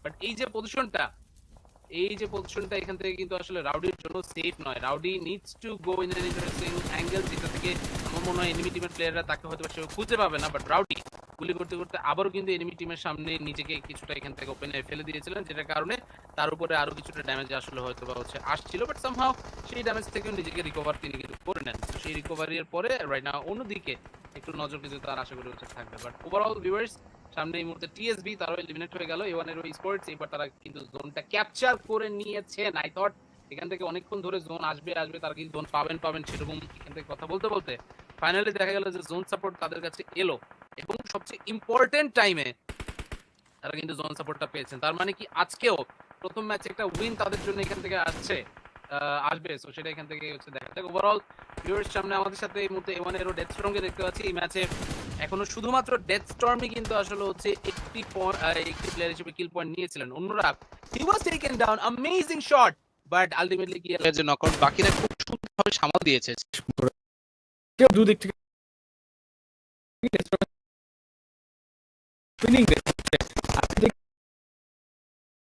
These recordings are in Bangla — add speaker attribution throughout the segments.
Speaker 1: বাট এই যে পজিশনটা এখান থেকে কিন্তু আসলে রাউডির জন্য সেফ নয়। Rowdy needs to go in an interesting angle, যেটা থেকে আমার মনে হয় এনিমি টিমের প্লেয়াররা তাকে হয়তো সেভাবে খুঁজে পাবে না। বাট রাউডি গুলি করতে করতে আবারও কিন্তু এনিমি টিমের সামনে নিজেকে কিছুটা এখান থেকে ওপেনে ফেলে দিয়েছিলেন, যেটার কারণে তার উপরে আরো কিছুটা ড্যামেজ আসলে হয়তো বা আসছিল। বাট সামহাও সেই ড্যামেজ থেকেও নিজেকে রিকভার তিনি কিন্তু করে নেন। তো সেই রিকভারির পরে রাইট নাও অন্যদিকে একটু নজর কিন্তু তার আশা করি থাকবে। বাট ওভারঅল ভিউয়ার্স, সামনে এই মুহূর্তে টিএসবি তারাও এলিমিনেট হয়ে গেল A1 এর স্পোর্টস। এবার তারা কিন্তু জোনটা ক্যাপচার করে নিয়েছেন। আই থট এখান থেকে অনেকক্ষণ ধরে জোন আসবে তারা কিন্তু জোন পাবেন সেরকম এখান থেকে কথা বলতে বলতে ফাইনালি দেখা গেল যে জোন সাপোর্ট তাদের কাছে এলো, এবং সবচেয়ে ইম্পর্টেন্ট টাইমে তারা কিন্তু জোন সাপোর্টটা পেয়েছেন। তার মানে কি আজকেও প্রথম ম্যাচে একটা উইন তাদের জন্য এখান থেকে আসবে। সো সেটা এখান থেকে দেখা যাক। ওভারঅল ভিউয়ার্স, সামনে আমাদের সাথে এই মুহূর্তে A1 এর ডেথ স্টর্মকে দেখতে পাচ্ছি। এই ম্যাচে এখনো শুধুমাত্র ডেথ স্টর্মই কিন্তু আসলে একটি প্লেয়ার হিসেবে কিল পয়েন্ট নিয়েছিলেন। অন্যরা he was taken down, amazing shot, but ultimately কি যে নকআউট বাকিরা খুব সুন্দরভাবে সামাল দিয়েছে।
Speaker 2: কেউ দুদিক থেকে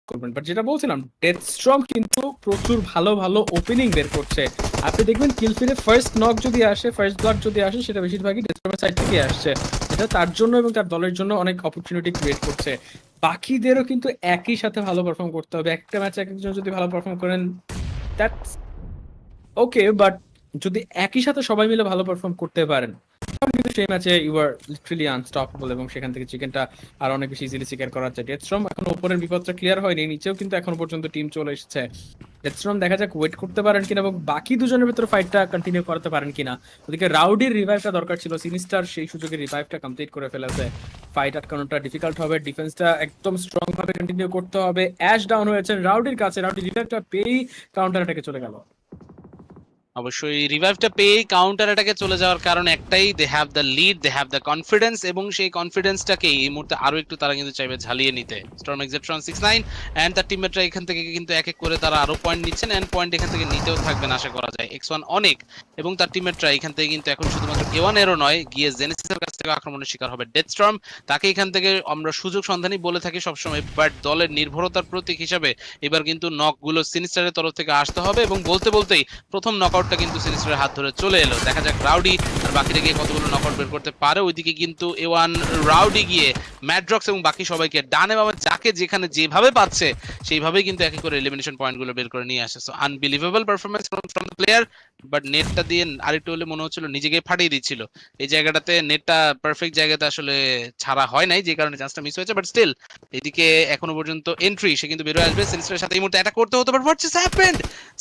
Speaker 2: করবেন, বাট যেটা বলছিলাম ডেথস্টর্ম কিন্তু প্রচুর ভালো ভালো ওপেনিং বের করছে। আপনি দেখবেন কিলফিরে ফার্স্ট নক যদি আসে, ফার্স্ট ব্লাড যদি আসে, সেটা বেশিরভাগই ডেথস্টর্মের সাইড থেকে আসছে। এটা তার জন্য এবং তার দলের জন্য অনেক অপরচুনিটি ক্রিয়েট করছে। বাকিদেরও কিন্তু একই সাথে ভালো পারফর্ম করতে হবে। একটা ম্যাচে এক একজন যদি ভালো পারফর্ম করেন দ্যাটস ওকে, বাট যদি একই সাথে সবাই মিলে ভালো পারফর্ম করতে পারেন কিন্তু সেই ম্যাচে ইউ আর লিটারালি আনস্টপেবল, এবং সেখান থেকে চিকেনটা আর অনেক বেশি ইজিলি শিকার করা যায়। ডেথস্টর্ম এখন উপরের বিপদটা ক্লিয়ার হয়নি, নিচেও কিন্তু এখনো পর্যন্ত টিম চলে এসেছে। ডেথস্টর্ম দেখা যাক ওয়েট করতে পারেন কিনা এবং বাকি দুজনের ভিতরে ফাইটটা কন্টিনিউ করতে পারেন কিনা। ওদিকে রাউডির রিভাইভটা দরকার ছিল, সিনিস্টার সেই সুযোগে রিভাইভটা কমপ্লিট করে ফেলেছে। ফাইট আটকানোটা ডিফিকাল্ট হবে, ডিফেন্সটা একদম স্ট্রং ভাবে কন্টিনিউ করতে হবে। অ্যাশ ডাউন হয়েছে রাউডির কাছে, রাউডি রিভাইভটা পেয়েই কাউন্টার অ্যাটাকে চলে গেল।
Speaker 1: অবশ্যই রিভাইভটা পেয়ে কাউন্টার অ্যাটাকে চলে যাওয়ার কারণ একটাই, they have the lead, they have the confidence, এবং সেই কনফিডেন্সটাকে এই মুহূর্তে আরো একটু তারা কিন্তু চাইবে ঝালিয়ে নিতে। স্টর্ম এক্সেপশন 69 এন্ড তার টিমমেটরা এখান থেকে কিন্তু এক এক করে তারা আরো পয়েন্ট নিচ্ছেন, এন্ড পয়েন্ট এখান থেকে নিতেও থাকবেন আশা করা যায়। X1 অনেক এবং তার টিমমেটরা এখান থেকে কিন্তু এখন শুধুমাত্র A1 এরও নয়, গিয়ে জেনেসিসের কাছ থেকে আক্রমণের শিকার হবে ডেথস্টর্ম। তাকে এখান থেকে আমরা সুযোগ সন্ধানী বলে থাকি সবসময়, বাট দলের নির্ভরতার প্রতীক হিসাবে এবার কিন্তু নকগুলো সিনিস্টারের তরফ থেকে আসতে হবে, এবং বলতে বলতেই প্রথম নকআউটটা কিন্তু সিনিস্টারের হাত ধরে চলে এলো। দেখা যাক রাউডি আর বাকিরা গিয়ে কতগুলো নকআউট বের করতে পারে। ওইদিকে কিন্তু A1 রাউডি গিয়ে ম্যাড্রক্স এবং বাকি সবাইকে ডানে বামে যাকে যেখানে যেভাবে পাচ্ছে সেইভাবেই কিন্তু এক এক করে এলিমিনেশন পয়েন্টগুলো বের করে নিয়ে আসে। So unbelievable performance from the player, but নেটটা দিয়ে আরেকটু হলে মনে হচ্ছিল নিজেকে ফাটিয়ে দিচ্ছিল। এই জায়গাটাতে নেটটা পারফেক্ট জায়গাতে আসলে ছাড়া হয় নাই, যে কারণে চান্সটা মিস হয়েছে। বাট স্টিল এদিকে এখনো পর্যন্ত এন্ট্রি, সে কিন্তু বেরোয় আসবে। সিনিস্টারের সাথে এই মুহূর্তে অ্যাটাক করতে হতো, but what just happened?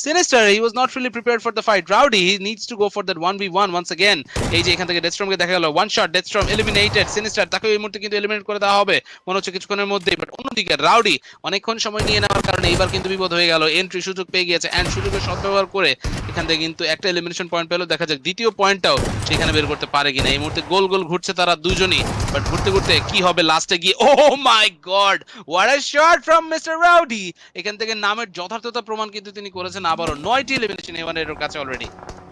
Speaker 1: Sinister, he was not really prepared for the fight. Rowdy, he needs to go for that 1v1 once again. এই যে এখান থেকে ডেথস্টর্মকে দেখা গেল, ওয়ান শট, ডেথস্টর্ম এলিমিনেটেড। সিনিস্টার তাকে এই মুহূর্তে কিন্তু এলিমিনেট করে দেওয়া হবে মনে হচ্ছে কিছুক্ষণের মধ্যেই। বাট অন্যদিকে রাউডি অনেকক্ষণ সময় নিয়ে নেওয়ার কারণে এইবার কিন্তু বিপদ হয়ে গেল। এন্ট্রি সুযোগ পেয়ে গিয়েছে, এন্ড সুযোগের সদ্ব্যবহার করে এখান থেকে কিন্তু একটা এলিমিনেশন পয়েন্ট পেলো। দেখা যাক দ্বিতীয় পয়েন্টটাও সেখানে বের করতে পারে কিনা। এই মুহূর্তে গোল গোল ঘুরছে তারা দুজনই, বাট ঘুরতে ঘুরতে কি হবে লাস্টে গিয়ে? Oh my god, what a shot from mister Rowdy! এখান থেকে নামের যথার্থতা প্রমাণ কিন্তু তিনি করেছেন আবারও। 9টি এলিমিনেশন A1 এর কাছে অলরেডি।